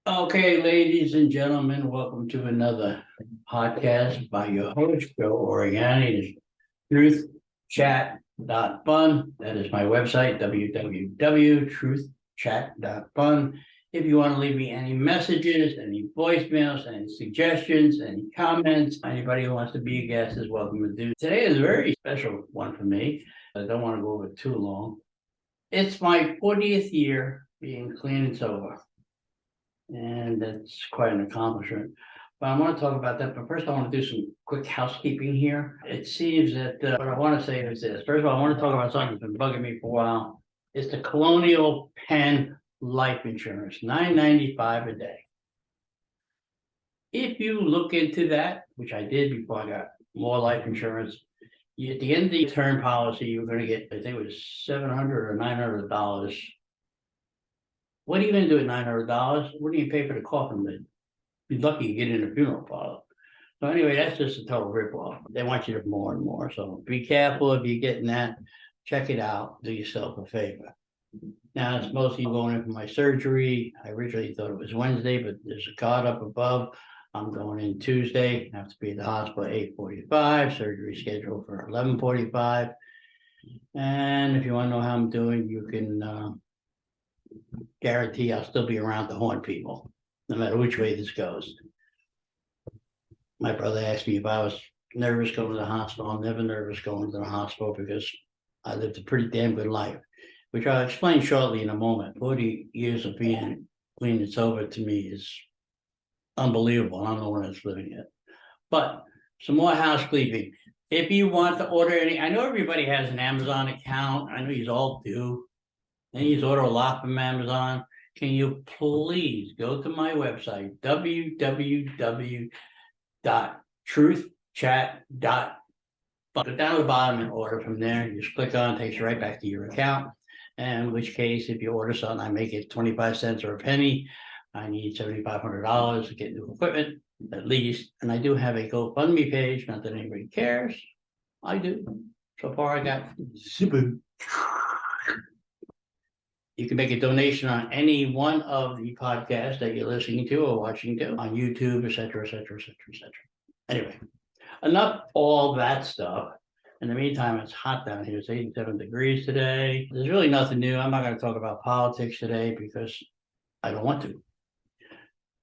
Okay, ladies and gentlemen, welcome to another podcast by your host, Joe Oriani. Truthchat.fun. That is my website, www.truthchat.fun. If you want to leave me any messages, any voicemails, any suggestions, any comments, anybody who wants to be a guest is welcome to do. Today is a very special one for me. I don't want to go over too long. It's my 40th year being clean and sober. And that's quite an accomplishment. But I want to talk about that. But first, I want to do some quick housekeeping here. It seems that what I want to say is this. First of all, I want to talk about something that's been bugging me for a while. It's the Colonial Penn life insurance, $9.95 a day. If you look into that, which I did before I got more life insurance, at the end of the term policy, you're going to get, I think it was $700 or $900. What are you gonna do at $900? What do you pay for the coffin lid? You're lucky you get in a funeral parlor. So anyway, that's just a total ripoff. They want you to more and more. So be careful if you're getting that. Check it out. Do yourself a favor. Now it's mostly going in for my surgery. I originally thought it was Wednesday, but there's a card up above. I'm going in Tuesday. I have to be at the hospital at 8:45. Surgery scheduled for 11:45. And if you want to know how I'm doing, you can guarantee I'll still be around to haunt people, no matter which way this goes. My brother asked me if I was nervous going to the hospital. I'm never nervous going to the hospital because I lived a pretty damn good life, which I'll explain shortly in a moment. 40 years of being clean and sober to me is unbelievable. I'm the one that's living it. But some more housekeeping. If you want to order any, I know everybody has an Amazon account. I know you all do. And you order a lot from Amazon. Can you please go to my website, www.truthchat.fun. Go down to the bottom and order from there. You just click on it, takes you right back to your account. And in which case, if you order something, I make it 25 cents or a penny. I need $7,500 to get new equipment, at least. And I do have a GoFundMe page, not that anybody cares. I do. So far, I got super. You can make a donation on any one of the podcasts that you're listening to or watching to on YouTube, et cetera, et cetera, et cetera, et cetera. Anyway, enough all that stuff. In the meantime, it's hot down here. It's 87 degrees today. There's really nothing new. I'm not going to talk about politics today because I don't want to.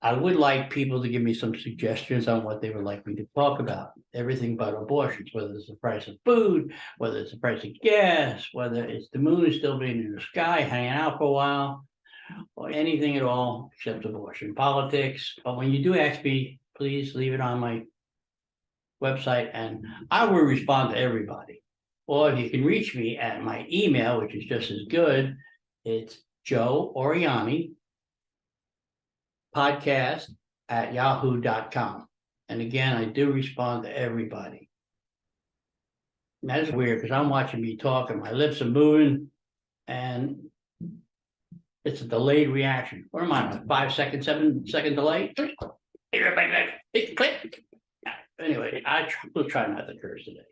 I would like people to give me some suggestions on what they would like me to talk about. Everything but abortions, whether it's the price of food, whether it's the price of gas, whether it's the moon still being in the sky, hanging out for a while, or anything at all except abortion, politics. But when you do ask me, please leave it on my website and I will respond to everybody. Or if you can reach me at my email, which is just as good, it's Joe Oriani podcast@yahoo.com. And again, I do respond to everybody. And that's weird because I'm watching me talk and my lips are moving and it's a delayed reaction. What am I, 5 second, 7-second delay? Anyway, will try not to curse today.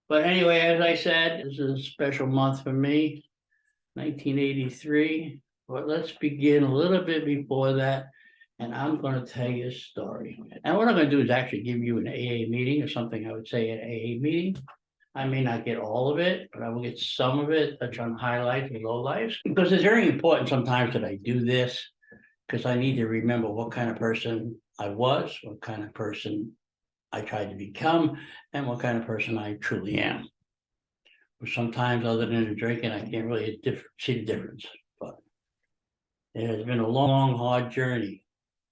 But anyway, as I said, this is a special month for me, 1983. But let's begin a little bit before that, and I'm going to tell you a story. And what I'm going to do is actually give you an AA meeting or something I would say at AA meeting. I may not get all of it, but I will get some of it, touch on highlights and lowlights, because it's very important sometimes that I do this, because I need to remember what kind of person I was, what kind of person I tried to become, and what kind of person I truly am. But sometimes, other than the drinking, I can't really see the difference. It has been a long, hard journey.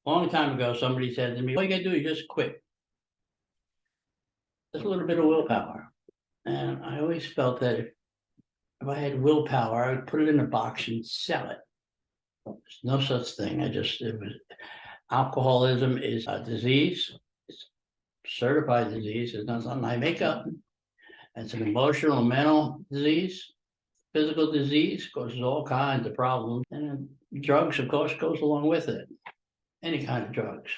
A long time ago, somebody said to me, all you gotta do is just quit. There's a little bit of willpower. And I always felt that if I had willpower, I would put it in a box and sell it. There's no such thing. Alcoholism is a disease. It's a certified disease. It's not something I make up. It's an emotional, mental disease. Physical disease causes all kinds of problems, and drugs, of course, goes along with it. Any kind of drugs.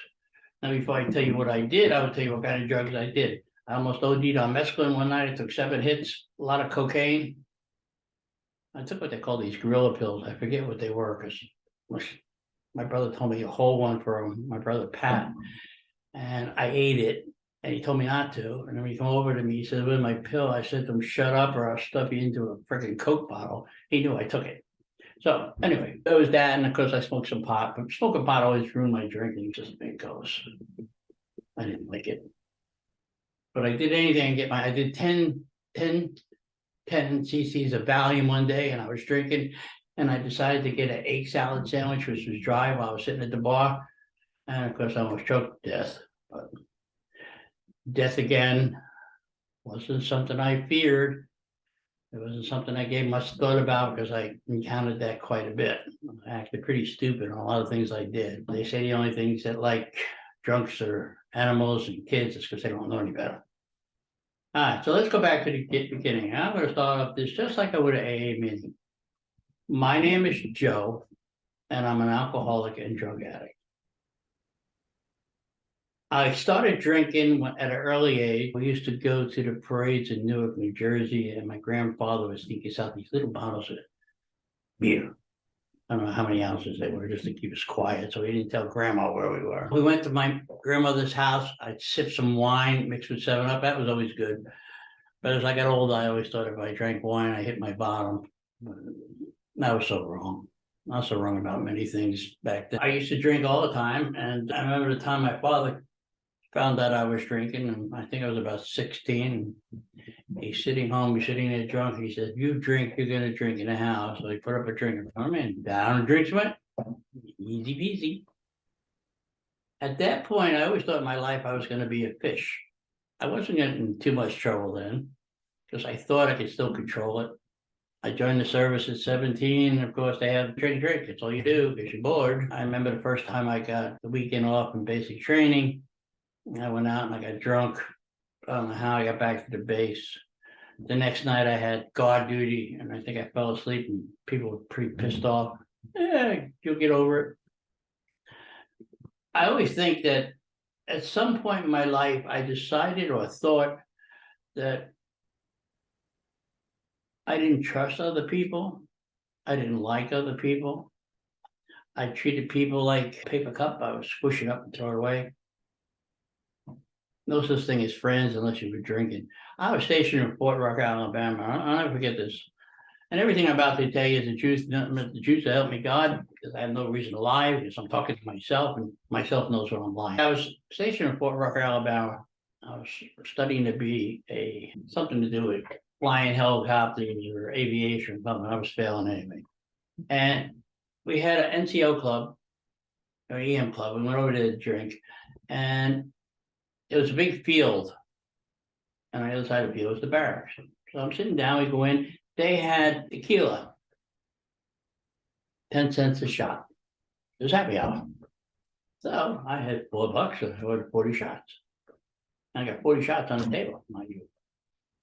Now, before I tell you what I did, I would tell you what kind of drugs I did. I almost OD'd on mescaline one night. I took 7 hits, a lot of cocaine. I took what they call these gorilla pills. I forget what they were because My brother told me a whole one from my brother Pat, and I ate it. And he told me not to. And then when he came over to me, he said, "Where's my pill?" I said to him, "Shut up, or I'll stuff you into a freaking Coke bottle." He knew I took it. So anyway, there was that, and of course I smoked some pot. But smoking pot always ruined my drinking, just the way it goes. I didn't like it, but I did anything and get my. I did 10 cc's of Valium one day, and I was drinking, and I decided to get an egg salad sandwich, which was dry, while I was sitting at the bar, and of course I almost choked to death. But death again wasn't something I feared. It wasn't something I gave much thought about because I encountered that quite a bit. I acted pretty stupid on a lot of things I did. They say the only things that like drunks are animals and kids is because they don't know any better. All right, so let's go back to the beginning. I'm going to start off this just like I would an AA meeting. My name is Joe, and I'm an alcoholic and drug addict. I started drinking at an early age. We used to go to the parades in Newark, New Jersey, and my grandfather would sneak us out these little bottles of beer. I don't know how many ounces they were, just to keep us quiet, so we didn't tell grandma where we were. We went to my grandmother's house. I'd sip some wine mixed with 7-Up. That was always good. But as I got older, I always thought if I drank wine, I hit my bottom. That was so wrong. I was so wrong about many things back then. I used to drink all the time, and I remember the time my father found out I was drinking, and I think I was about 16. He's sitting home, he's sitting there drunk. He said, "You drink, you're gonna drink in the house." So he put up a drink for me and down and drinks went. Easy peasy. At that point, I always thought in my life I was gonna be a fish. I wasn't getting in too much trouble then, because I thought I could still control it. I joined the service at 17. Of course, they have drink. It's all you do because you're bored. I remember the first time I got the weekend off in basic training. I went out and I got drunk. I don't know how I got back to the base. The next night I had guard duty, and I think I fell asleep, and people were pretty pissed off. Yeah, you'll get over it. I always think that at some point in my life, I decided or thought that I didn't trust other people. I didn't like other people. I treated people like a paper cup. I would squish it up and throw it away. No such thing as friends unless you were drinking. I was stationed in Fort Rucker, Alabama. I'll never forget this. And everything I'm about to tell you is the truth, nothing but the truth to help me God, because I have no reason to lie, because I'm talking to myself, and myself knows when I'm lying. I was stationed in Fort Rucker, Alabama. I was studying to be something to do with flying helicopters or aviation or something. I was failing anyway. And we had an NCO club, or EM club. We went over there to drink, and it was a big field. And on the other side of the field was the barracks. So I'm sitting down, we go in. They had tequila, 10 cents a shot. It was happy hour. So I had $4, so I ordered 40 shots. I got 40 shots on the table, mind you.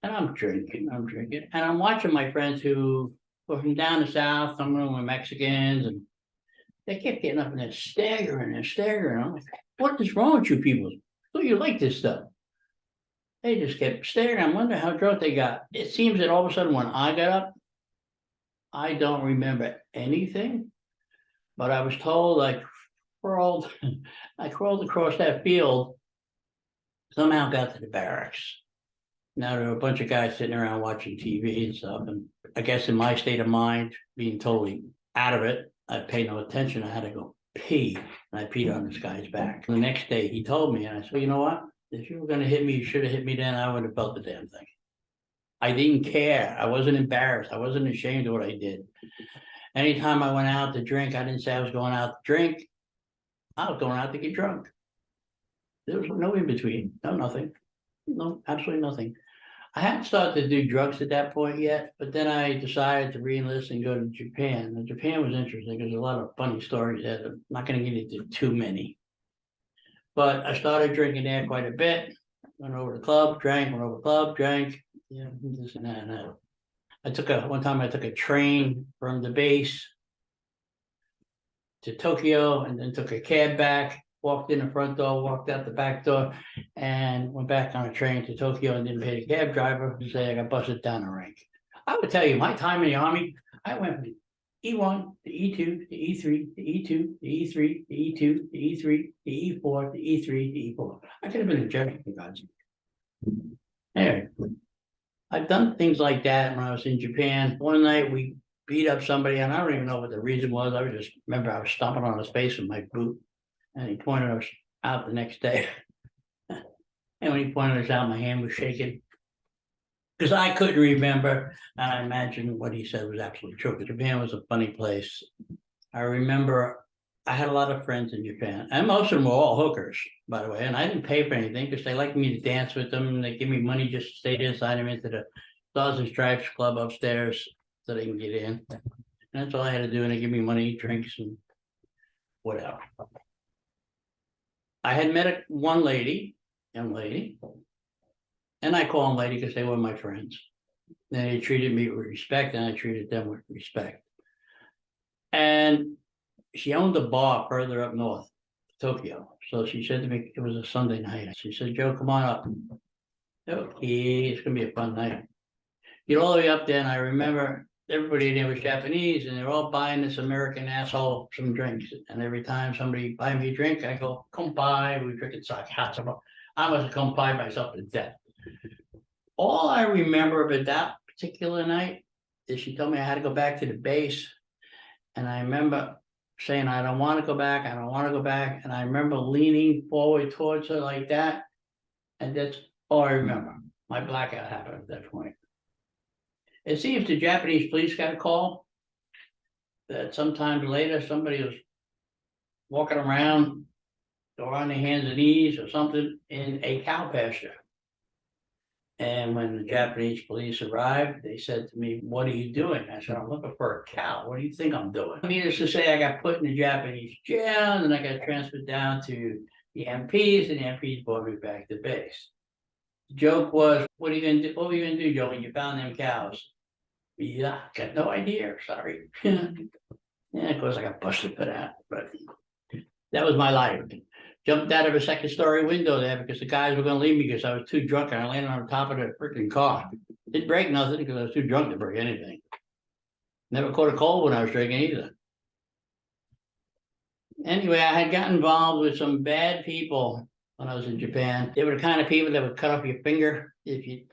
And I'm drinking, and I'm watching my friends who were from down the south. Some of them were Mexicans, and they kept getting up and they're staggering. I'm like, what is wrong with you people? So you like this stuff? They just kept staring. I wonder how drunk they got. It seems that all of a sudden when I got up, I don't remember anything, but I was told I crawled across that field, somehow got to the barracks. Now there were a bunch of guys sitting around watching TV and stuff. And I guess in my state of mind, being totally out of it, I paid no attention. I had to go pee, and I peed on this guy's back. The next day he told me, and I said, well, you know what? If you were going to hit me, you should have hit me then. I would have felt the damn thing. I didn't care. I wasn't embarrassed. I wasn't ashamed of what I did. Anytime I went out to drink, I didn't say I was going out to drink. I was going out to get drunk. There was no in between. No, nothing. No, absolutely nothing. I hadn't started to do drugs at that point yet, but then I decided to re-enlist and go to Japan. And Japan was interesting. There's a lot of funny stories there. I'm not going to get into too many. But I started drinking there quite a bit. Went over to the club, drank, went over to the club, drank. Yeah, this and that and that. One time I took a train from the base to Tokyo, and then took a cab back, walked in the front door, walked out the back door, and went back on a train to Tokyo and didn't pay the cab driver to say I got busted down the rank. I would tell you, my time in the Army, I went from E1, the E2, the E3, the E2, the E3, the E2, the E3, the E4, the E3, the E4. I could have been a judge for God's sake. Anyway, I've done things like that when I was in Japan. One night we beat up somebody, and I don't even know what the reason was. I just remember I was stomping on his face with my boot, and he pointed us out the next day. And when he pointed us out, my hand was shaking because I couldn't remember, and I imagine what he said was absolutely true. Japan was a funny place. I remember I had a lot of friends in Japan, and most of them were all hookers, by the way. And I didn't pay for anything because they liked me to dance with them, and they give me money just to stay inside them into the Stars and Stripes club upstairs so they can get in. And that's all I had to do, and they give me money, drinks, and whatever. I had met one lady, young lady, and I call them lady because they were my friends. And they treated me with respect, and I treated them with respect. And she owned a bar further up north, Tokyo. So she said to me, it was a Sunday night. She said, Joe, come on up. Okay, it's gonna be a fun night. Get all the way up there, and I remember everybody there was Japanese, and they're all buying this American asshole some drinks. And every time somebody buy me a drink, I go, come by, we drink it sake. I must have come by myself to death. All I remember of that particular night is she told me I had to go back to the base. And I remember saying, I don't want to go back. I don't want to go back. And I remember leaning forward towards her like that. And that's all I remember. My blackout happened at that point. It seems the Japanese police got a call that sometime later somebody was walking around or on their hands and knees or something in a cow pasture. And when the Japanese police arrived, they said to me, what are you doing? I said, I'm looking for a cow. What do you think I'm doing? Needless to say, I got put in the Japanese jail, and then I got transferred down to the MPs, and the MPs brought me back to base. The joke was, what are you gonna do? What were you gonna do, Joe, when you found them cows? Yeah, got no idea, sorry. Yeah, of course I got busted for that, but that was my life. Jumped out of a second story window there because the guys were gonna leave me because I was too drunk, and I landed on top of the freaking car. Didn't break nothing because I was too drunk to break anything. Never caught a cold when I was drinking either. Anyway, I had got involved with some bad people when I was in Japan. They were the kind of people that would cut off your finger if you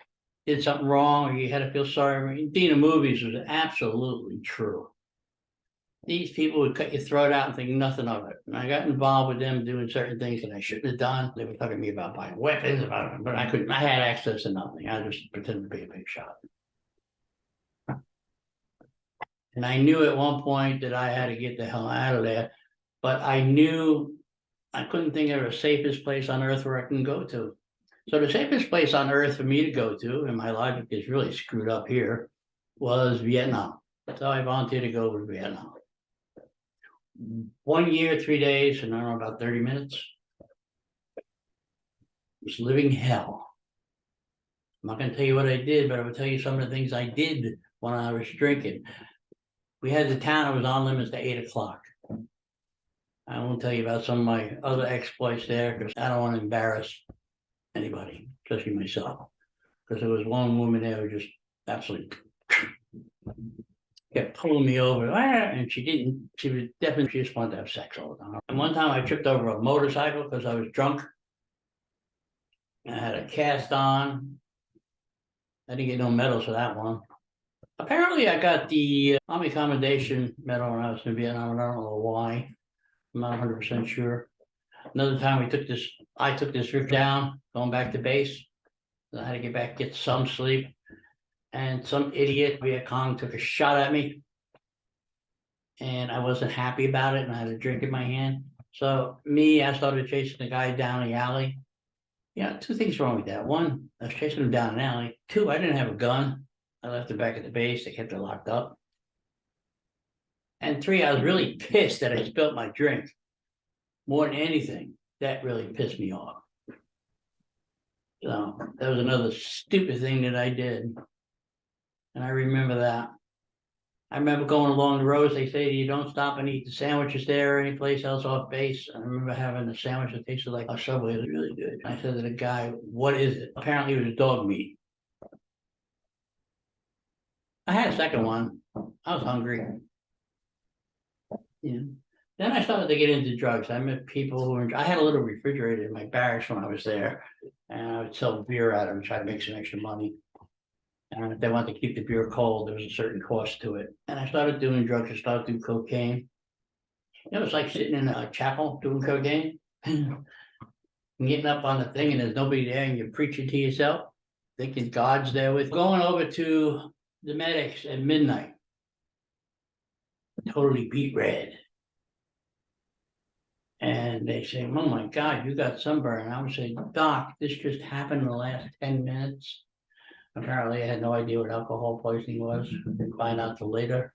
did something wrong or you had to feel sorry. Being in movies was absolutely true. These people would cut your throat out and think nothing of it. And I got involved with them doing certain things that I shouldn't have done. They were talking to me about buying weapons, but I couldn't. I had access to nothing. I just pretended to be a big shot. And I knew at one point that I had to get the hell out of there, but I knew I couldn't think of the safest place on earth where I can go to. So the safest place on earth for me to go to, and my logic is really screwed up here, was Vietnam. So I volunteered to go to Vietnam. 1 year, 3 days, and I don't know, about 30 minutes. It was living hell. I'm not going to tell you what I did, but I will tell you some of the things I did when I was drinking. We had the town that was on limits to 8 o'clock. I won't tell you about some of my other exploits there because I don't want to embarrass anybody, especially myself. Because there was one woman there who just absolutely kept pulling me over, and she was definitely, she just wanted to have sex all the time. And one time I tripped over a motorcycle because I was drunk. I had a cast on. I didn't get no medals for that one. Apparently I got the Army Commendation Medal when I was in Vietnam. I don't know why. I'm not 100% sure. Another time I took this rift down, going back to base. I had to get back, get some sleep. And some idiot Viet Cong took a shot at me. And I wasn't happy about it, and I had a drink in my hand. So I started chasing the guy down the alley. Yeah, two things wrong with that. One, I was chasing him down an alley. Two, I didn't have a gun. I left it back at the base. They kept it locked up. And three, I was really pissed that I spilled my drink. More than anything, that really pissed me off. So that was another stupid thing that I did. And I remember that. I remember going along the roads, they say you don't stop and eat the sandwiches there or any place else off base. I remember having a sandwich that tasted like a Subway. It was really good. I said to the guy, what is it? Apparently it was dog meat. I had a second one. I was hungry. Yeah. Then I started to get into drugs. I met people who were, I had a little refrigerator in my barracks when I was there. And I would sell beer out of it, try to make some extra money. And if they wanted to keep the beer cold, there was a certain cost to it. And I started doing drugs. I started doing cocaine. It was like sitting in a chapel doing cocaine. And getting up on the thing and there's nobody there and you're preaching to yourself, thinking God's there with. Going over to the medics at midnight. Totally beat red. And they say, oh my God, you got sunburn. I would say, Doc, this just happened in the last 10 minutes. Apparently, I had no idea what alcohol poisoning was. Didn't find out till later.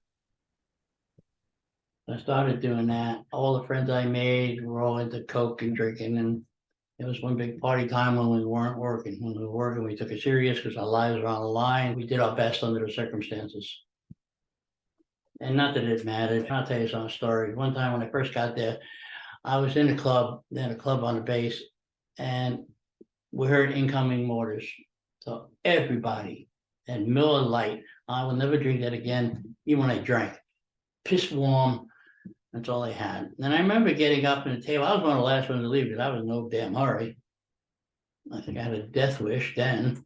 I started doing that. All the friends I made were all into coke and drinking. And it was one big party time when we weren't working. When we were working, we took it serious because our lives were on the line. We did our best under the circumstances. And not that it mattered. I'll tell you some story. One time when I first got there, I was in a club, they had a club on the base, and we heard incoming mortars. So everybody, and Miller Lite, I will never drink that again, even when I drank. Piss warm, that's all I had. And I remember getting up on the table. I was one of the last ones to leave because I was in no damn hurry. I think I had a death wish then.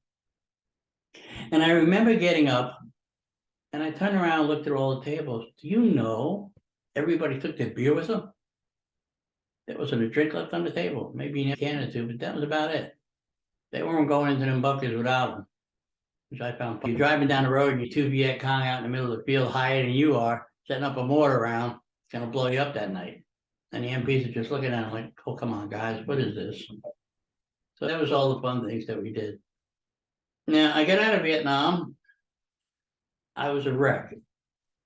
And I remember getting up, and I turned around and looked at all the tables. Do you know everybody took their beer with them? There wasn't a drink left on the table, maybe a can or two, but that was about it. They weren't going into them buckets without them, which I found. You're driving down the road and you two Viet Cong out in the middle of the field higher than you are, setting up a mortar round, it's gonna blow you up that night. And the MPs are just looking at them like, oh, come on, guys, what is this? So that was all the fun things that we did. Now, I got out of Vietnam. I was a wreck.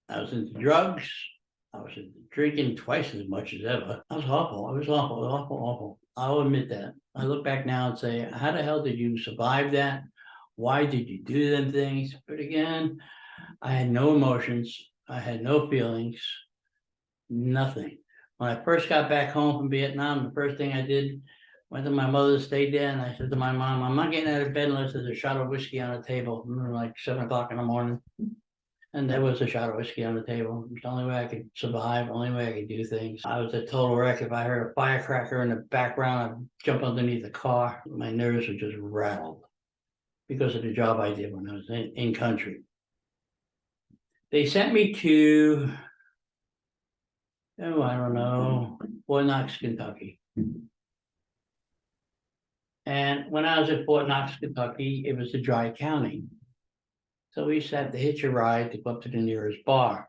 I was into drugs. I was drinking twice as much as ever. I was awful. I was awful, awful. I'll admit that. I look back now and say, how the hell did you survive that? Why did you do them things? But again, I had no emotions. I had no feelings, nothing. When I first got back home from Vietnam, the first thing I did, went to my mother, stayed there, and I said to my mom, I'm not getting out of bed unless there's a shot of whiskey on the table. Like 7 o'clock in the morning. And there was a shot of whiskey on the table. It's the only way I could survive, the only way I could do things. I was a total wreck. If I heard a firecracker in the background, I'd jump underneath the car. My nerves were just rattled because of the job I did when I was in country. They sent me to, I don't know, Fort Knox, Kentucky. And when I was at Fort Knox, Kentucky, it was a dry county. So we used to have to hitch a ride to go up to the nearest bar.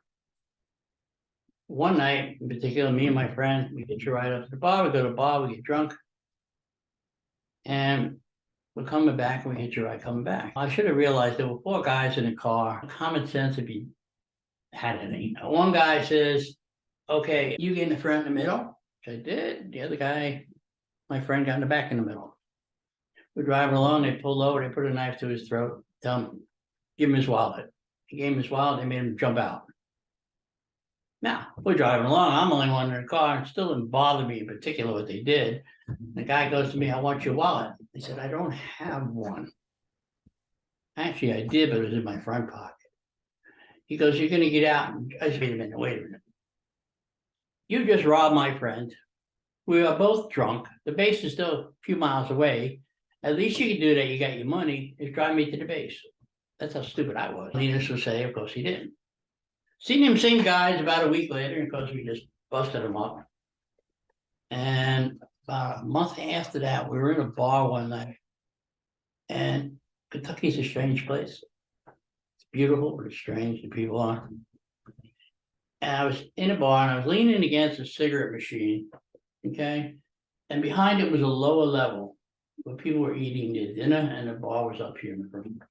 One night, in particular, me and my friend, we hitch a ride up to the bar. We go to the bar, we get drunk. And we're coming back and we hitch a ride coming back. I should have realized there were 4 guys in the car. Common sense if you had any. One guy says, okay, you get in the front in the middle, which I did. The other guy, my friend, got in the back in the middle. We're driving along, they pulled over, they put a knife to his throat, tell him, give him his wallet. He gave him his wallet, they made him jump out. Now, we're driving along, I'm the only one in the car, and it still didn't bother me in particular what they did. The guy goes to me, I want your wallet. I said, I don't have one. Actually, I did, but it was in my front pocket. He goes, you're gonna get out. I said, wait a minute. You just robbed my friend. We are both drunk. The base is still a few miles away. At least you can do that, you got your money, is drive me to the base. That's how stupid I was. Needless to say, of course he didn't. Seen them same guys about a week later, and of course we just busted them up. And about a month after that, we were in a bar one night. And Kentucky's a strange place. It's beautiful, but it's strange, the people are. And I was in a bar and I was leaning against a cigarette machine, okay? And behind it was a lower level where people were eating their dinner and the bar was up here in the front.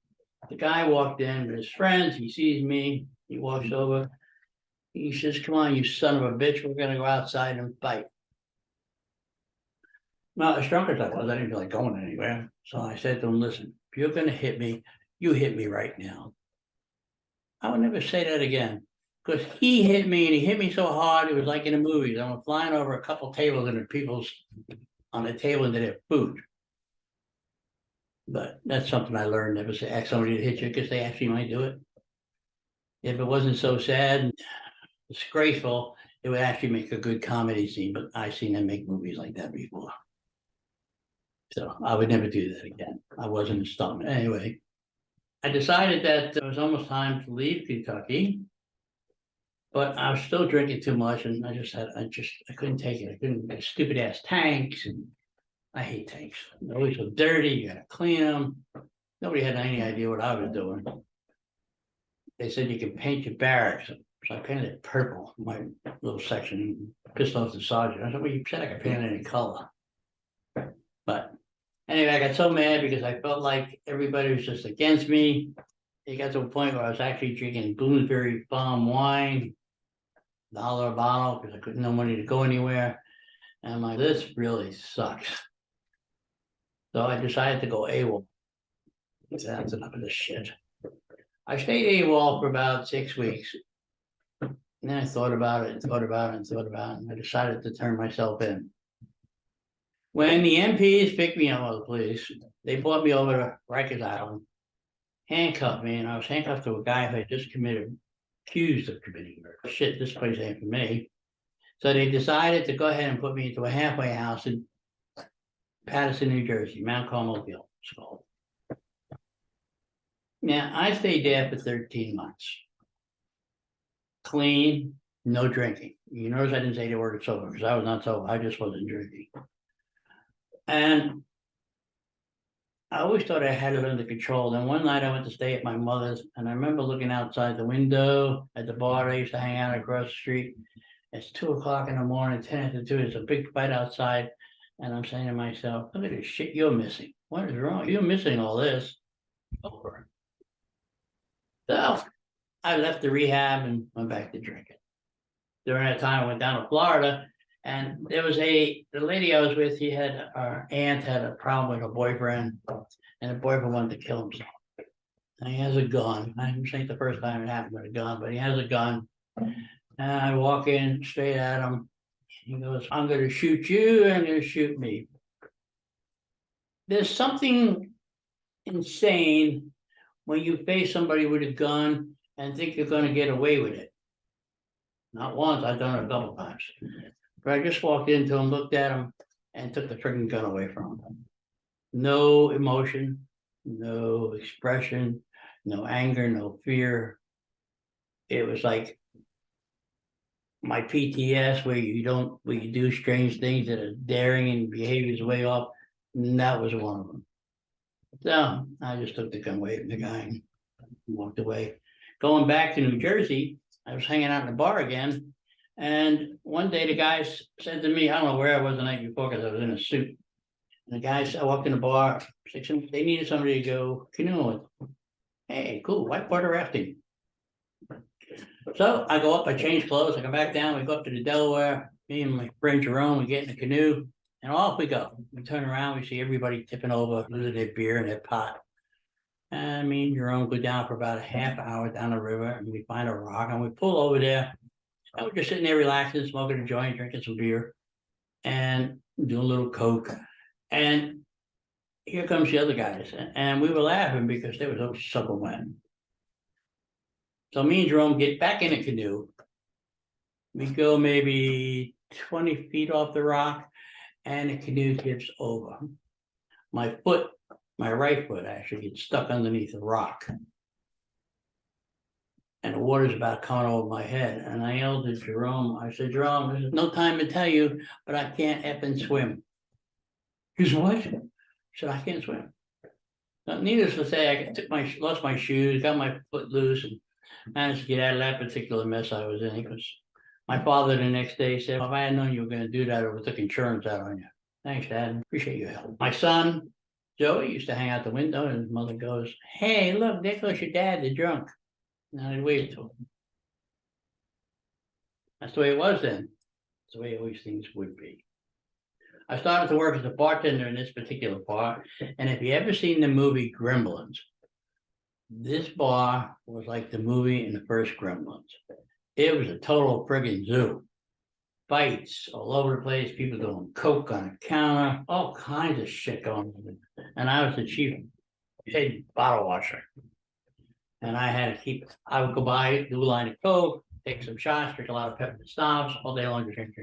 The guy walked in with his friends, he sees me, he walks over, he says, come on, you son of a bitch, we're gonna go outside and fight. Now, as drunk as I was, I didn't feel like going anywhere. So I said to him, listen, if you're gonna hit me, you hit me right now. I would never say that again. Because he hit me and he hit me so hard, it was like in the movies. I was flying over a couple tables and the people's on the table into their food. But that's something I learned. Never say ask somebody to hit you because they actually might do it. If it wasn't so sad and disgraceful, it would actually make a good comedy scene, but I've seen them make movies like that before. So I would never do that again. I wasn't a stuntman. Anyway, I decided that it was almost time to leave Kentucky, but I was still drinking too much, and I couldn't take it. I couldn't, stupid ass tanks, and I hate tanks. They're always so dirty. You gotta clean them. Nobody had any idea what I was doing. They said you can paint your barracks. So I painted it purple, my little section, pissed off the sergeant. I said, well, you said I could paint it any color. But anyway, I got so mad because I felt like everybody was just against me. It got to a point where I was actually drinking Bloomsbury Farm wine, $1 a bottle, because I couldn't no money to go anywhere. And I'm like, this really sucks. So I decided to go AWOL. That's enough of this shit. I stayed AWOL for about 6 weeks. And then I thought about it, and I decided to turn myself in. When the MPs picked me up, the police, they brought me over to Rikers Island, handcuffed me, and I was handcuffed to a guy who had just accused of committing murder. Shit, this place ain't for me. So they decided to go ahead and put me into a halfway house in Paterson, New Jersey, Mount Carmel Hill, it's called. Now, I stayed there for 13 months. Clean, no drinking. You notice I didn't say the word sober because I was not sober. I just wasn't drinking. And I always thought I had it under control. Then one night I went to stay at my mother's, and I remember looking outside the window at the bar I used to hang out across the street. It's 2:00 in the morning, 10 after 2. It's a big fight outside. And I'm saying to myself, look at this shit you're missing. What is wrong? You're missing all this. Over. So I left the rehab and went back to drinking. During that time, I went down to Florida, and there was the lady I was with, our aunt had a problem with her boyfriend, and the boyfriend wanted to kill himself. And he has a gun. I didn't think the first time it happened with a gun, but he has a gun. And I walk in straight at him. He goes, I'm going to shoot you, and I'm going to shoot me. There's something insane when you face somebody with a gun and think you're going to get away with it. Not once, I've done it a couple times. But I just walked into him, looked at him, and took the freaking gun away from him. No emotion, no expression, no anger, no fear. It was like my PTS where you do strange things that are daring and behaviors way off. And that was one of them. So I just took the gun away from the guy and walked away. Going back to New Jersey, I was hanging out in the bar again. And one day the guy said to me, I don't know where I was the night before because I was in a suit. And the guy said, I walked in the bar, they needed somebody to go canoeing with. Hey, cool, whitewater rafting. So I go up, I change clothes, I come back down, we go up to the Delaware, me and my friend Jerome, we get in the canoe, and off we go. We turn around, we see everybody tipping over, losing their beer and their pot. And me and Jerome go down for about a half hour down the river, and we find a rock, and we pull over there. And we're just sitting there relaxing, smoking a joint, drinking some beer, and doing a little coke. And here comes the other guys, and we were laughing because they were so soaking wet. So me and Jerome get back in a canoe. We go maybe 20 feet off the rock, and the canoe tips over. My right foot actually gets stuck underneath the rock. And the water's about coming over my head. And I yelled at Jerome. I said, Jerome, there's no time to tell you, but I can't effing swim. He said, what? I said, I can't swim. Now, needless to say, I lost my shoes, got my foot loose, and managed to get out of that particular mess I was in. Because my father the next day said, if I had known you were going to do that, I would have took insurance out on you. Thanks, Dad. Appreciate your help. My son, Joey, used to hang out the window, and his mother goes, hey, look, there goes your dad, the drunk. And I'd wave to him. That's the way it was then. That's the way always things would be. I started to work as a bartender in this particular bar. And if you ever seen the movie Gremlins, this bar was like the movie in the first Gremlins. It was a total friggin' zoo. Fights all over the place, people doing coke on the counter, all kinds of shit going on. And I was the chief head bottle washer. And I had to I would go by, do a line of coke, take some shots, drink a lot of peppermint schnapps, all day long, drink.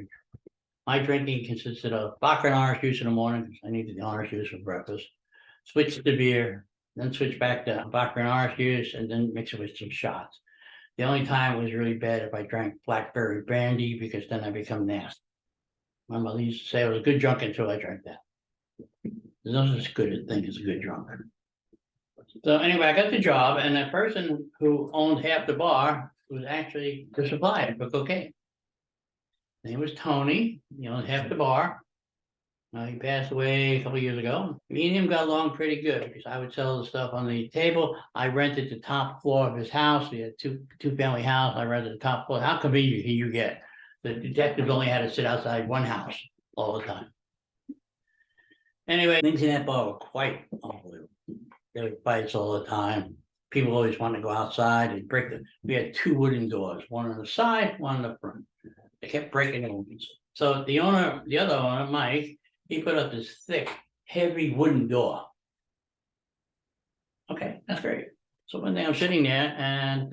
My drinking consisted of vodka and orange juice in the morning, because I needed the orange juice for breakfast. Switch to beer, then switch back to vodka and orange juice, and then mix it with some shots. The only time it was really bad if I drank blackberry brandy, because then I become nasty. My mother used to say I was a good drunk until I drank that. There's no such good thing as a good drunk. So anyway, I got the job, and the person who owned half the bar was actually the supplier for cocaine. His name was Tony. He owned half the bar. He passed away a couple of years ago. Me and him got along pretty good, because I would sell the stuff on the table. I rented the top floor of his house. He had two-family house. I rented the top floor. How convenient can you get? The detectives only had to sit outside one house all the time. Anyway, things in that bar were quite unbelievable. There were fights all the time. People always wanted to go outside and break them. We had two wooden doors, one on the side, one on the front. They kept breaking it open. So the other owner, Mike, he put up this thick, heavy wooden door. Okay, that's great. So one day I'm sitting there, and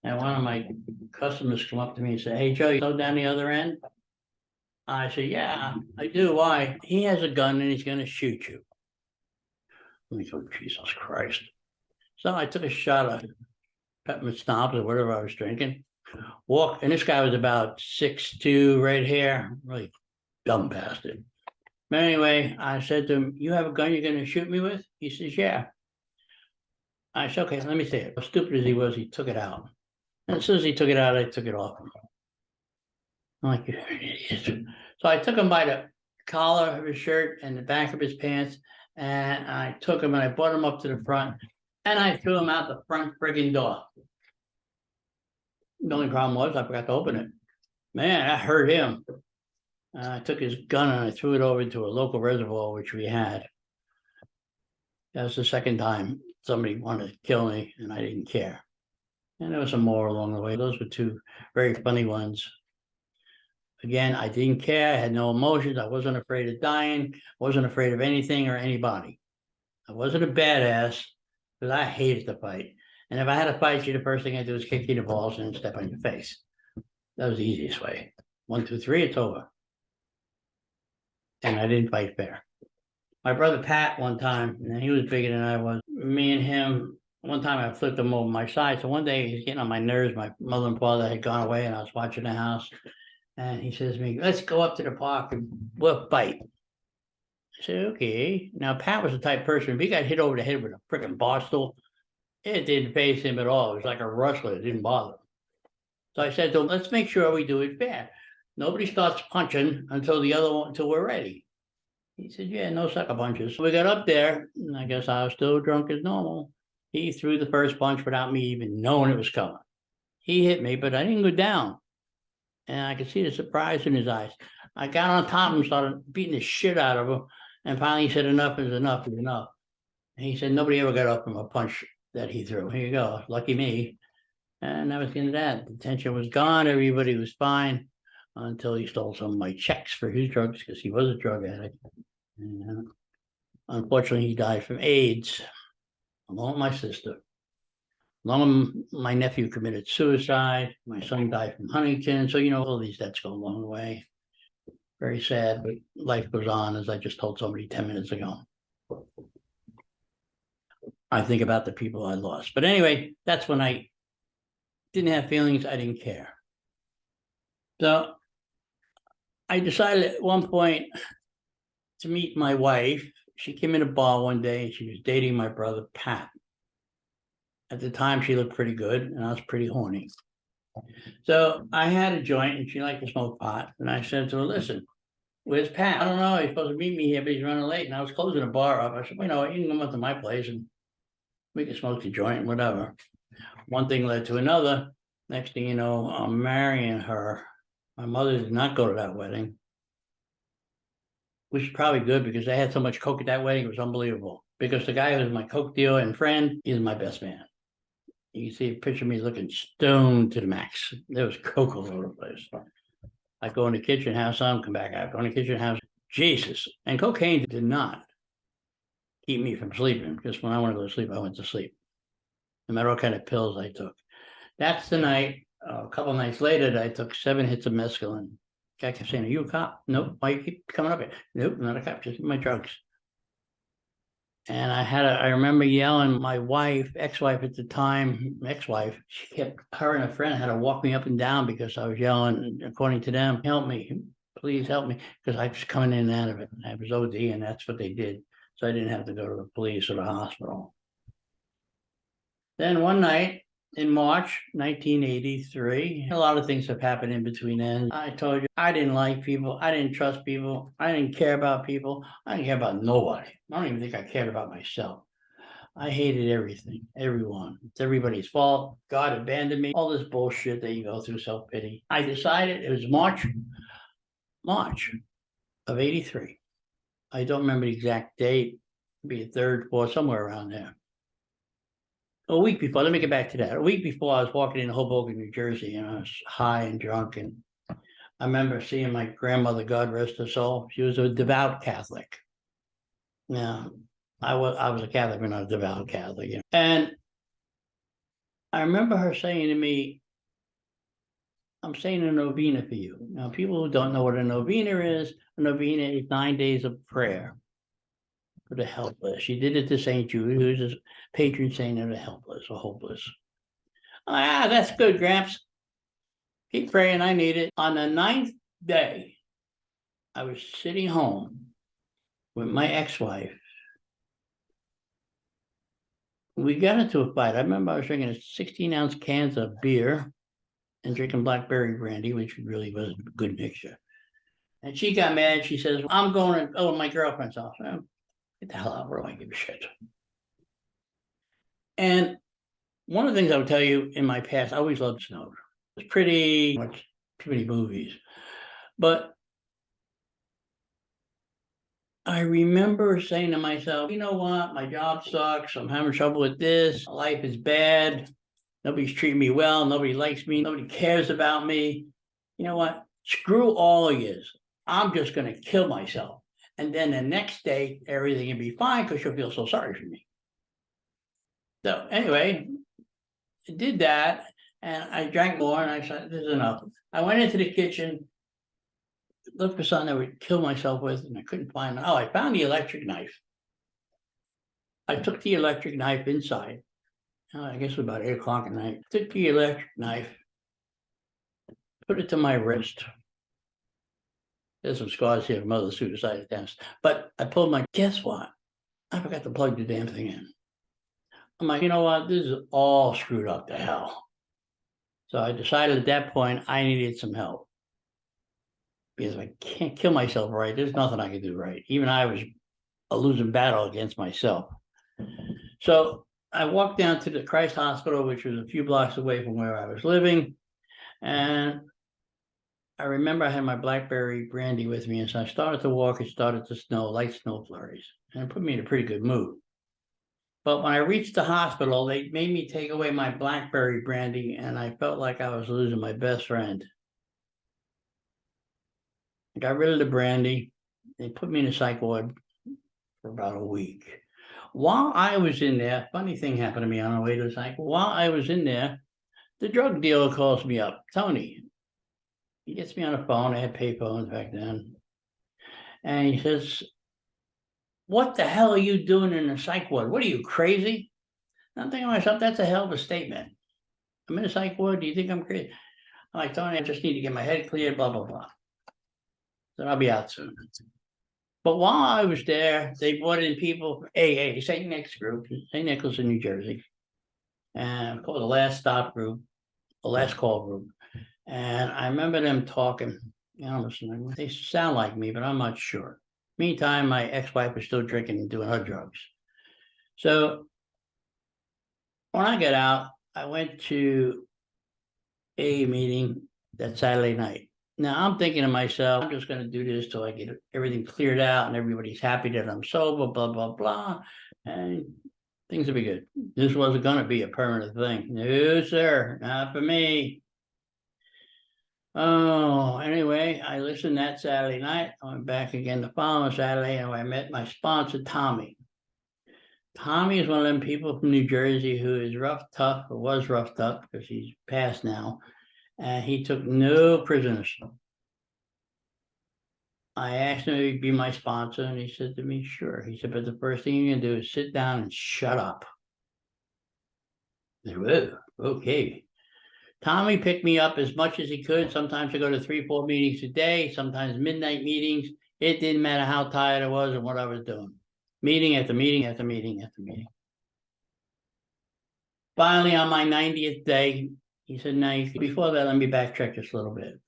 one of my customers come up to me and say, "Hey, Joe, you go down the other end?" I said, "Yeah, I do. Why?" "He has a gun and he's going to shoot you." I go, Jesus Christ. So I took a shot of peppermint schnapps or whatever I was drinking. And this guy was about 6'2", red hair, really dumb bastard. But anyway, I said to him, "You have a gun you're going to shoot me with?" He says, "Yeah." I said, "Okay, let me see it." As stupid as he was, he took it out. And as soon as he took it out, I took it off him. I'm like, "You're an idiot." So I took him by the collar of his shirt and the back of his pants, and I took him and I brought him up to the front, and I threw him out the front friggin' door. The only problem was I forgot to open it. Man, that hurt him. I took his gun and I threw it over into a local reservoir, which we had. That was the second time somebody wanted to kill me, and I didn't care. And there was some more along the way. Those were two very funny ones. Again, I didn't care. I had no emotions. I wasn't afraid of dying. Wasn't afraid of anything or anybody. I wasn't a badass, because I hated to fight. And if I had to fight you, the first thing I do is kick you in the balls and step on your face. That was the easiest way. 1, 2, 3, it's over. And I didn't fight fair. My brother Pat, one time, and he was bigger than I was. Me and him, one time I flipped him over my side. So one day he's getting on my nerves. My mother and father had gone away, and I was watching the house. And he says to me, "Let's go up to the park and we'll fight." I said, "Okay." Now, Pat was the type of person, if he got hit over the head with a freaking bar stool, it didn't faze him at all. It was like a rustler. It didn't bother him. So I said to him, "Let's make sure we do it fair. Nobody starts punching until we're ready." He said, "Yeah, no sucker punches." So we got up there, and I guess I was still drunk as normal. He threw the first punch without me even knowing it was coming. He hit me, but I didn't go down. And I could see the surprise in his eyes. I got on top of him, started beating the shit out of him. And finally he said, "Enough is enough is enough." And he said, "Nobody ever got up from a punch that he threw. Here you go. Lucky me." And that was the end of that. The tension was gone. Everybody was fine until he stole some of my checks for his drugs, because he was a drug addict. And unfortunately, he died from AIDS, along with my sister. Along with my nephew committed suicide. My son died from Huntington. So, all these debts go a long way. Very sad, but life goes on, as I just told somebody 10 minutes ago. I think about the people I lost. But anyway, that's when I didn't have feelings. I didn't care. So I decided at one point to meet my wife. She came in a bar one day and she was dating my brother, Pat. At the time, she looked pretty good and I was pretty horny. So I had a joint and she liked to smoke pot. And I said to her, "Listen, where's Pat? I don't know. He's supposed to meet me here, but he's running late." And I was closing the bar up. I said, "You can come up to my place and we can smoke the joint, whatever." One thing led to another. Next thing you know, I'm marrying her. My mother did not go to that wedding, which is probably good, because they had so much coke at that wedding. It was unbelievable. Because the guy who was my coke dealer and friend is my best man. You can see a picture of me looking stoned to the max. There was coke all over the place. I go in the kitchen, have some, come back out. Go in the kitchen, have some. Jesus. And cocaine did not keep me from sleeping, because when I wanted to go to sleep, I went to sleep. No matter what kind of pills I took. That's the night a couple nights later, I took 7 hits of mescaline. Guy kept saying, "Are you a cop?" "Nope." "Why you keep coming up here?" "Nope, not a cop, just my drugs." And I remember yelling, my wife, ex-wife at the time, she kept, her and a friend had to walk me up and down because I was yelling, according to them, "Help me, please help me," because I was coming in and out of it. I was OD, and that's what they did. So I didn't have to go to the police or the hospital. Then one night in March 1983, a lot of things have happened in between then. I told you, I didn't like people. I didn't trust people. I didn't care about people. I didn't care about nobody. I don't even think I cared about myself. I hated everything, everyone. It's everybody's fault. God abandoned me. All this bullshit that you go through, self-pity. I decided, it was March of 83. I don't remember the exact date, be a third, fourth, somewhere around there. A week before, let me get back to that. A week before, I was walking in Hoboken, New Jersey, and I was high and drunk. And I remember seeing my grandmother, God rest her soul. She was a devout Catholic. Now, I was a Catholic, but not a devout Catholic. You know? And I remember her saying to me, "I'm saying a novena for you." Now, people who don't know what a novena is 9 days of prayer for the helpless. She did it to St. Jude, who's a patron saint of the helpless or hopeless. That's good, Gramps. Keep praying, I need it. On the 9th day, I was sitting home with my ex-wife. We got into a fight. I remember I was drinking 16-ounce cans of beer and drinking blackberry brandy, which really wasn't a good mixture. And she got mad. She says, "I'm going to my girlfriend's house." Get the hell out. Where do I give a shit? And one of the things I would tell you in my past, I always loved snow. It's pretty much too many movies. But I remember saying to myself, "You know what? My job sucks. I'm having trouble with this. Life is bad. Nobody's treating me well. Nobody likes me. Nobody cares about me. You know what? Screw all of you. I'm just going to kill myself. And then the next day, everything will be fine because you'll feel so sorry for me." So anyway, I did that. And I drank more, and I said, "This is enough." I went into the kitchen, looked for something I would kill myself with, and I couldn't find it. Oh, I found the electric knife. I took the electric knife inside. I guess it was about 8 o'clock at night. Took the electric knife, put it to my wrist. There's some scars here from other suicide attempts. But I pulled my, guess what? I forgot to plug the damn thing in. I'm like, you know what? This is all screwed up to hell. So I decided at that point I needed some help. Because if I can't kill myself right, there's nothing I can do right. Even I was a losing battle against myself. So I walked down to the Christ Hospital, which was a few blocks away from where I was living. And I remember I had my blackberry brandy with me. And so I started to walk. It started to snow, light snow flurries. And it put me in a pretty good mood. But when I reached the hospital, they made me take away my blackberry brandy. And I felt like I was losing my best friend. I got rid of the brandy. They put me in a psych ward for about a week. While I was in there, funny thing happened to me on the way to the psych. While I was in there, the drug dealer calls me up, Tony. He gets me on the phone. I had pay phones back then. And he says, "What the hell are you doing in the psych ward? What are you, crazy?" And I'm thinking to myself, that's a hell of a statement. I'm in a psych ward. Do you think I'm crazy? I'm like, "Tony, I just need to get my head cleared, blah, blah, blah. Then I'll be out soon." But while I was there, they brought in people from AA, St. Nick's group, St. Nicholas in New Jersey, and called the Last Stop group, the Last Call group. And I remember them talking. They sound like me, but I'm not sure. Meantime, my ex-wife was still drinking and doing her drugs. So when I got out, I went to a meeting that Saturday night. Now I'm thinking to myself, I'm just going to do this till I get everything cleared out and everybody's happy that I'm sober, blah, blah, blah. And things will be good. This wasn't going to be a permanent thing. No, sir, not for me. Oh, anyway, I listened that Saturday night. I went back again the following Saturday, and I met my sponsor, Tommy. Tommy is one of them people from New Jersey who is rough, tough, or was rough, tough, because he's passed now. and he took no prisoners. I asked him if he'd be my sponsor, and he said to me, sure. He said, but the first thing you're gonna do is sit down and shut up. I said, whoa, okay. Tommy picked me up as much as he could. Sometimes I go to 3-4 meetings a day, sometimes midnight meetings. It didn't matter how tired I was and what I was doing. Meeting after meeting after meeting after meeting. Finally, on my 90th day, he said, now, before that, let me backtrack just a little bit.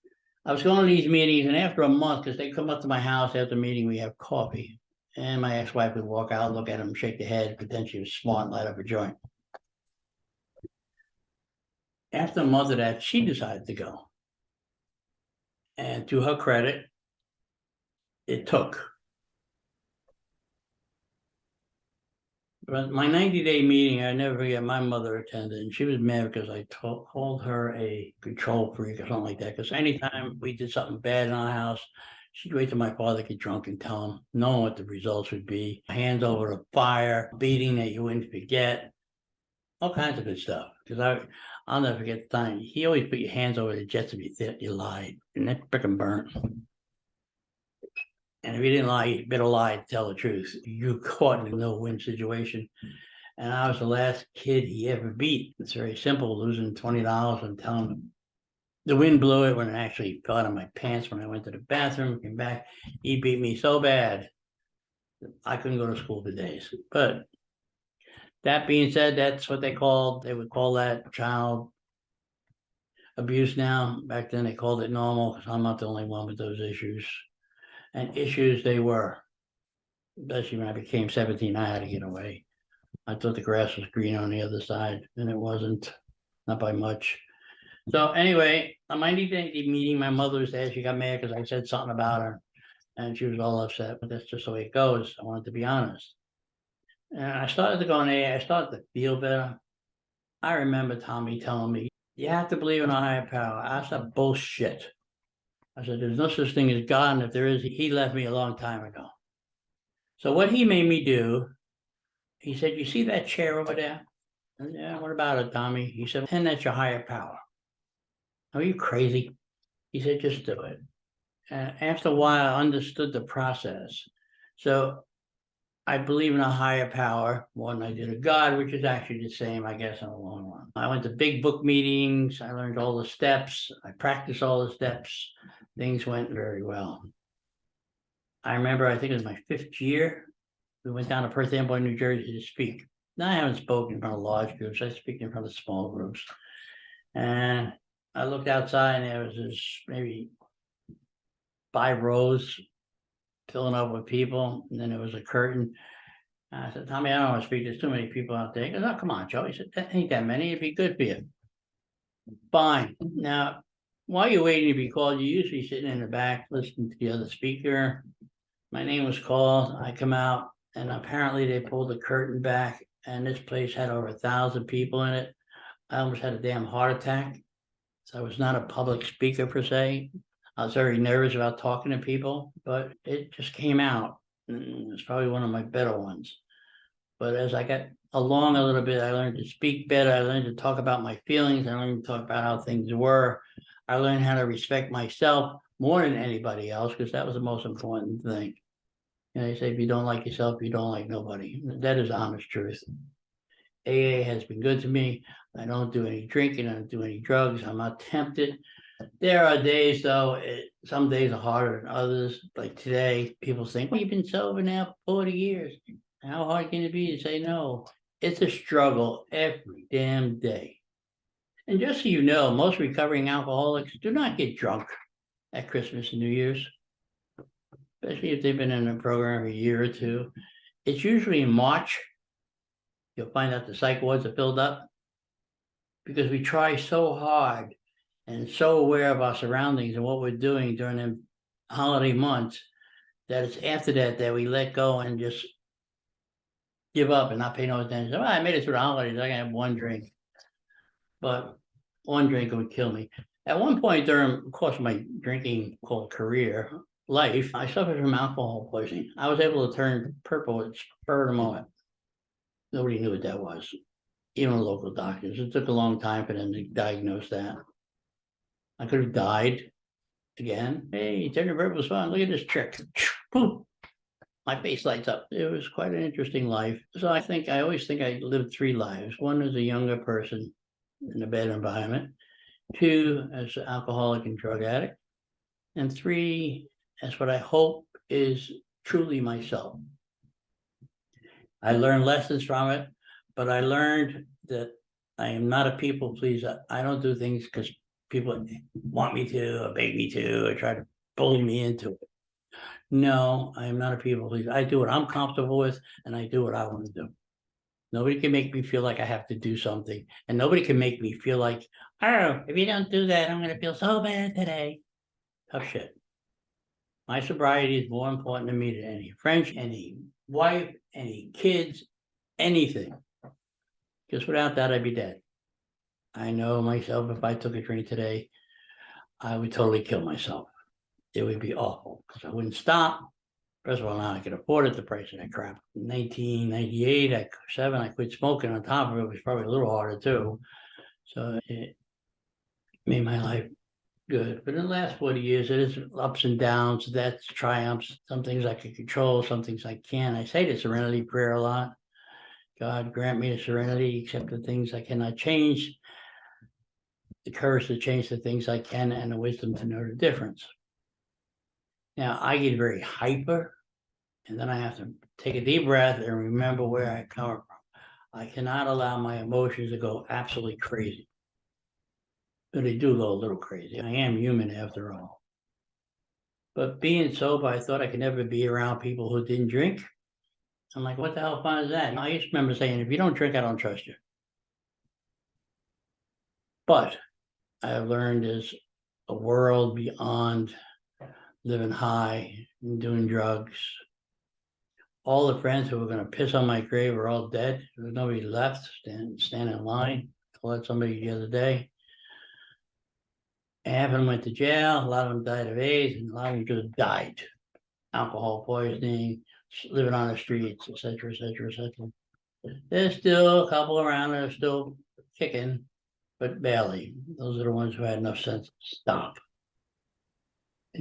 I was going to these meetings, and after a month, because they come up to my house after the meeting, we have coffee. And my ex-wife would walk out, look at him, shake the head, pretend she was smart, and light up a joint. After a month of that, she decided to go. And to her credit, it took. But my 90-day meeting, I never forget, my mother attended, and she was mad because I called her a control freak or something like that. Because anytime we did something bad in our house, she'd wait till my father get drunk and tell him, knowing what the results would be. Hands over the fire, beating that you wouldn't forget, all kinds of good stuff. Because I'll never forget the time he always put your hands over the jets if you thought you lied, and that frickin' burnt. And if you didn't lie, you better lie to tell the truth. You caught in a no-win situation. And I was the last kid he ever beat. It's very simple, losing $20 and telling him the wind blew it when it actually fell out of my pants when I went to the bathroom, came back. He beat me so bad I couldn't go to school for days. But that being said, that's what they would call that child abuse now. Back then they called it normal, because I'm not the only one with those issues. And issues they were. Especially when I became 17, I had to get away. I thought the grass was green on the other side, and it wasn't, not by much. So anyway, on my 90-day meeting, my mother was there. She got mad because I said something about her, and she was all upset. But that's just the way it goes. I wanted to be honest. And I started to go in AA. I started to feel better. I remember Tommy telling me, you have to believe in a higher power. I said, bullshit. I said, there's no such thing as God, and if there is, he left me a long time ago. So what he made me do, he said, you see that chair over there? And, yeah, what about it, Tommy? He said, pretend that's your higher power. Are you crazy? He said, just do it. And after a while, I understood the process. So I believe in a higher power more than I did a God, which is actually the same, I guess, in the long run. I went to big book meetings. I learned all the steps. I practiced all the steps. Things went very well. I remember, I think it was my 5th year. We went down to Perth Amboy, New Jersey to speak. Now I haven't spoken in front of large groups. I speak in front of small groups. And I looked outside, and there was this maybe 5 rows filling up with people. And then there was a curtain. I said, Tommy, I don't want to speak. There's too many people out there. He goes, oh, come on, Joe. He said, that ain't that many. It'd be good for you. Fine. Now, while you're waiting to be called, you're usually sitting in the back listening to the other speaker. My name was called. I come out, and apparently they pulled the curtain back, and this place had over 1,000 people in it. I almost had a damn heart attack. So I was not a public speaker per se. I was very nervous about talking to people, but it just came out. It's probably one of my better ones. But as I got along a little bit, I learned to speak better. I learned to talk about my feelings. I learned to talk about how things were. I learned how to respect myself more than anybody else, because that was the most important thing. And they say, if you don't like yourself, you don't like nobody. That is honest truth. AA has been good to me. I don't do any drinking. I don't do any drugs. I'm not tempted. There are days, though, some days are harder than others. Like today, people think, well, you've been sober now for 40 years. How hard can it be to say no? It's a struggle every damn day. And just so you know, most recovering alcoholics do not get drunk at Christmas and New Year's, especially if they've been in a program a year or two. It's usually in March. You'll find out the psych wards are filled up, because we try so hard and so aware of our surroundings and what we're doing during the holiday months, that it's after that we let go and just give up and not pay no attention. I made it through the holidays. I can have one drink, but one drink would kill me. At one point during, of course, my drinking career life, I suffered from alcohol poisoning. I was able to turn purple at spur of the moment. Nobody knew what that was, even local doctors. It took a long time for them to diagnose that. I could have died again. Hey, Tender Bird was fun. Look at this trick. Boom. My face lights up. It was quite an interesting life. So I always think I lived 3 lives. One as a younger person in a bad environment. 2 as an alcoholic and drug addict. And 3 as what I hope is truly myself. I learned lessons from it, but I learned that I am not a people pleaser. I don't do things because people want me to or beg me to or try to bully me into it. No, I am not a people pleaser. I do what I'm comfortable with and I do what I want to do. Nobody can make me feel like I have to do something. And nobody can make me feel like, oh, if you don't do that, I'm going to feel so bad today. Tough shit. My sobriety is more important to me than any friend, any wife, any kids, anything. Because without that, I'd be dead. I know myself, if I took a drink today, I would totally kill myself. It would be awful because I wouldn't stop. First of all, now I could afford it, the price of that crap. In 1998, I quit smoking. On top of it, it was probably a little harder too. So it made my life good. But in the last 40 years, it is ups and downs. That's triumphs. Some things I can control, some things I can't. I say the serenity prayer a lot. God grant me the serenity, accept the things I cannot change, the courage to change the things I can, and the wisdom to know the difference. Now, I get very hyper, and then I have to take a deep breath and remember where I come from. I cannot allow my emotions to go absolutely crazy. But they do go a little crazy. I am human after all. But being sober, I thought I could never be around people who didn't drink. I'm like, what the hell fun is that? I used to remember saying, if you don't drink, I don't trust you. But I have learned there's a world beyond living high and doing drugs. All the friends who were going to piss on my grave are all dead. There's nobody left. Stand in line. I let somebody the other day. Half of them went to jail. A lot of them died of AIDS, and a lot of them just died. Alcohol poisoning, living on the streets, etc., etc., etc. There's still a couple around that are still kicking, but barely. Those are the ones who had enough sense to stop.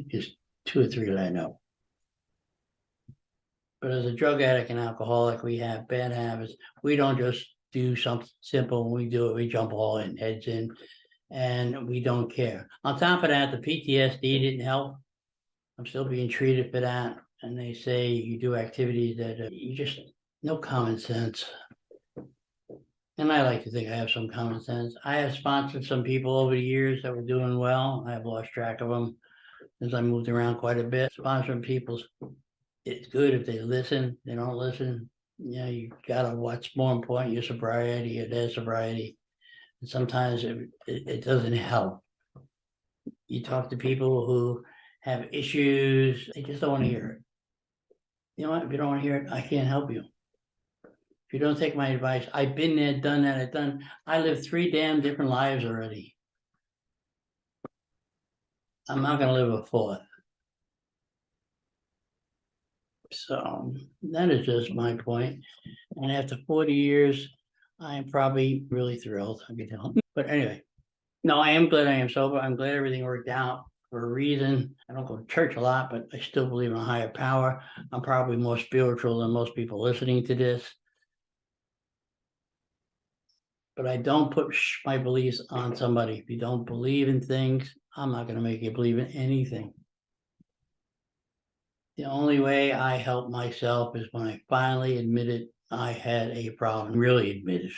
Just 2 or 3 that I know. But as a drug addict and alcoholic, we have bad habits. We don't just do something simple. When we do it, we jump all in, heads in, and we don't care. On top of that, the PTSD didn't help. I'm still being treated for that. And they say you do activities that you just, no common sense. And I like to think I have some common sense. I have sponsored some people over the years that were doing well. I have lost track of them since I moved around quite a bit. Sponsoring people's, it's good if they listen. They don't listen. You gotta what's more important, your sobriety or their sobriety. And sometimes it doesn't help. You talk to people who have issues, they just don't want to hear it. You know what? If you don't want to hear it, I can't help you. If you don't take my advice, I've been there, done that, I lived 3 damn different lives already. I'm not gonna live a 4th. So that is just my point. And after 40 years, I am probably really thrilled. I can tell. But anyway, no, I am glad I am sober. I'm glad everything worked out for a reason. I don't go to church a lot, but I still believe in a higher power. I'm probably more spiritual than most people listening to this. But I don't put my beliefs on somebody. If you don't believe in things, I'm not going to make you believe in anything. The only way I help myself is when I finally admitted I had a problem, really admitted.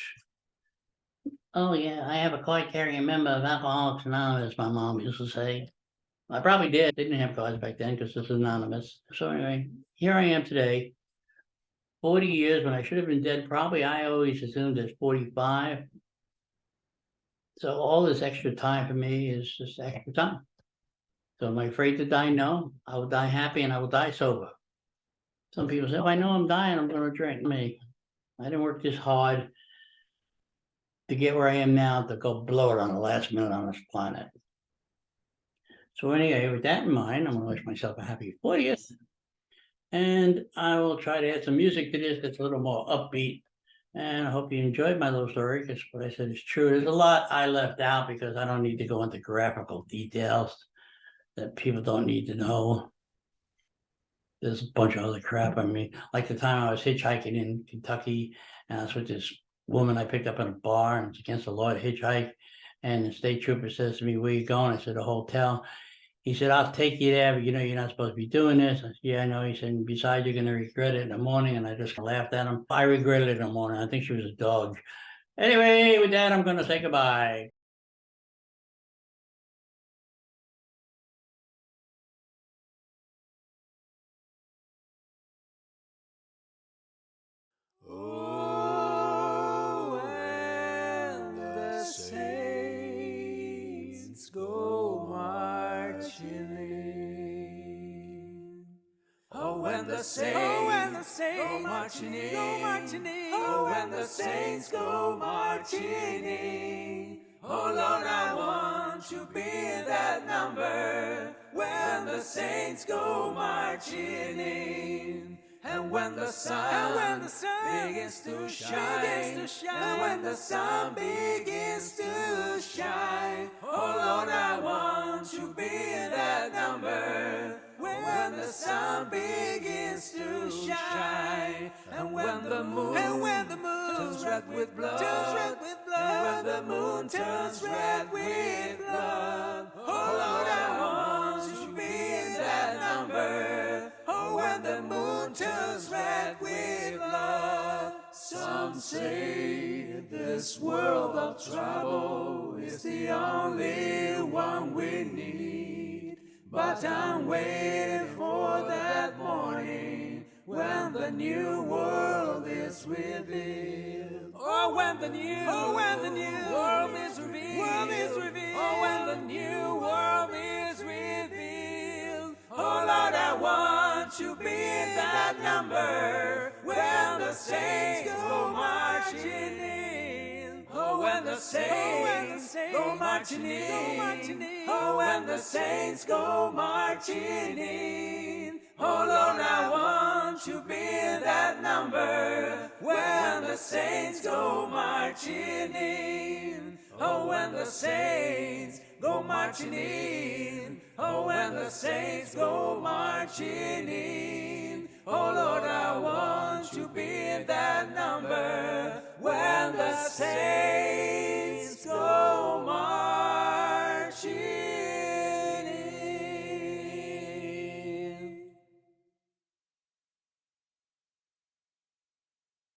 Oh yeah, I have a card-carrying member of Alcoholics Anonymous, my mom used to say. I probably did. Didn't have cards back then because this is anonymous. So anyway, here I am today. 40 years when I should have been dead. Probably I always assumed it's 45. So all this extra time for me is just extra time. So am I afraid to die? No, I will die happy and I will die sober. Some people say, oh, I know I'm dying, I'm going to drink. Me, I didn't work this hard to get where I am now to go blow it on the last minute on this planet. So anyway, with that in mind, I'm going to wish myself a happy 40th. And I will try to add some music to this that's a little more upbeat And I hope you enjoyed my little story, because what I said is true. There's a lot I left out because I don't need to go into graphical details that people don't need to know. There's a bunch of other crap. I mean, like the time I was hitchhiking in Kentucky, and I was with this woman I picked up in a bar, and it's against the law to hitchhike. And the state trooper says to me, "Where you going?" I said, "A hotel." He said, "I'll take you there, but you know you're not supposed to be doing this." I said, "Yeah, I know." He said, "Besides, you're gonna regret it in the morning." And I just laughed at him. I regretted it in the morning. I think she was a dog. Anyway, with that, I'm gonna say goodbye. Oh, when the saints go marching in. Oh, when the saints go marching in. Oh, when the saints go marching in. Oh, Lord, I want to be in that number. When the saints go marching in. And when the sun begins to shine, and when the sun begins to shine, oh Lord, I want to be in that number. When the sun begins to shine, and when the moon turns red with blood, and when the moon turns red with blood, oh Lord, I want to be in that number. Oh, when the moon turns red with blood. Some say this world of trouble is the only one we need. But I'm waiting for that morning when the new world is revealed. Oh, when the new world is revealed. Oh, when the new world is revealed. Oh, Lord, I want to be in that number when the saints go marching in. Oh, when the saints go marching in. Oh, when the saints go marching in. Oh, Lord, I want to be in that number when the saints go marching in. Oh, when the saints go marching in. Oh, when the saints go marching in. Oh, Lord, I want to be in that number when